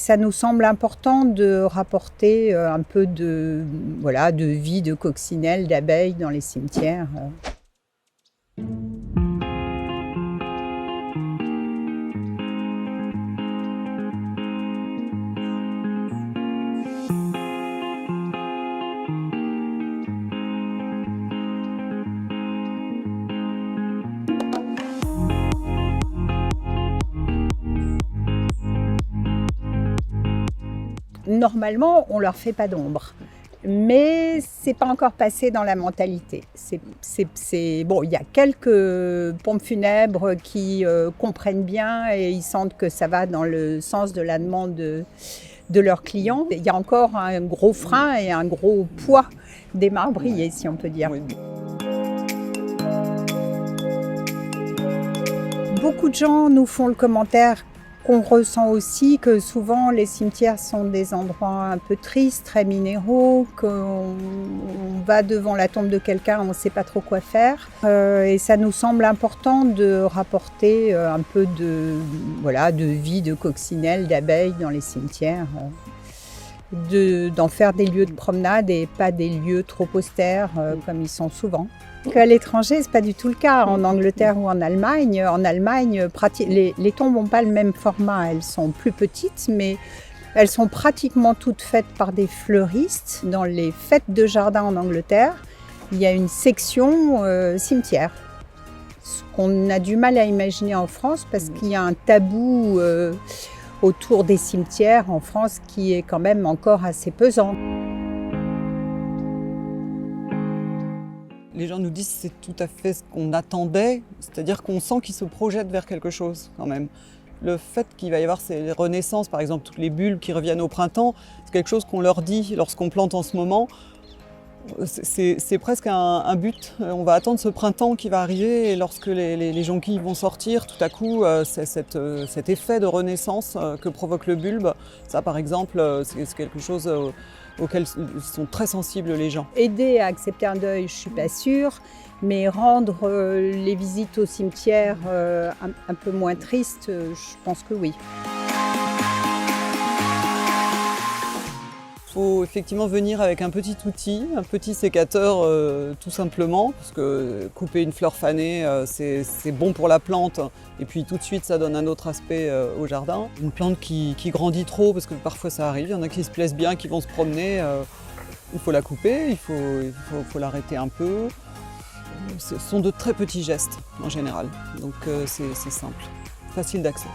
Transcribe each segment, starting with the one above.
ça nous semble important de rapporter un peu de vie de coccinelles, d'abeilles dans les cimetières. Normalement, on ne leur fait pas d'ombre, mais c'est pas encore passé dans la mentalité. Bon, il y a quelques pompes funèbres qui comprennent bien et ils sentent que ça va dans le sens de la demande de leurs clients. Il y a encore un gros frein et un gros poids des marbriers, si on peut dire. Oui. Beaucoup de gens nous font le commentaire qu'on ressent aussi que souvent les cimetières sont des endroits un peu tristes, très minéraux, qu'on va devant la tombe de quelqu'un, on ne sait pas trop quoi faire. Et ça nous semble important de rapporter un peu de vie de coccinelles, d'abeilles dans les cimetières. D'en faire des lieux de promenade et pas des lieux trop austères comme ils sont souvent. À l'étranger, c'est pas du tout le cas. En Angleterre ou en Allemagne, les tombes n'ont pas le même format. Elles sont plus petites, mais elles sont pratiquement toutes faites par des fleuristes. Dans les fêtes de jardin en Angleterre, il y a une section cimetière. Ce qu'on a du mal à imaginer en France parce qu'il y a un tabou autour des cimetières en France qui est quand même encore assez pesant. Les gens nous disent que c'est tout à fait ce qu'on attendait, c'est-à-dire qu'on sent qu'ils se projettent vers quelque chose quand même. Le fait qu'il va y avoir ces renaissances, par exemple toutes les bulbes qui reviennent au printemps, c'est quelque chose qu'on leur dit lorsqu'on plante en ce moment. C'est presque un but. On va attendre ce printemps qui va arriver et lorsque les jonquilles vont sortir, tout à coup, c'est cet effet de renaissance que provoque le bulbe. Ça, par exemple, c'est quelque chose auquel sont très sensibles les gens. Aider à accepter un deuil, je ne suis pas sûre, mais rendre les visites au cimetière un peu moins tristes, je pense que oui. Il faut effectivement venir avec un petit outil, un petit sécateur tout simplement, parce que couper une fleur fanée, c'est bon pour la plante, et puis tout de suite ça donne un autre aspect au jardin. Une plante qui grandit trop, parce que parfois ça arrive, il y en a qui se plaisent bien, qui vont se promener, il faut la couper, il faut l'arrêter un peu. Ce sont de très petits gestes en général, donc c'est simple, facile d'accès.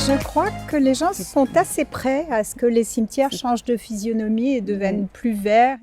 Je crois que les gens sont assez prêts à ce que les cimetières changent de physionomie et deviennent plus verts.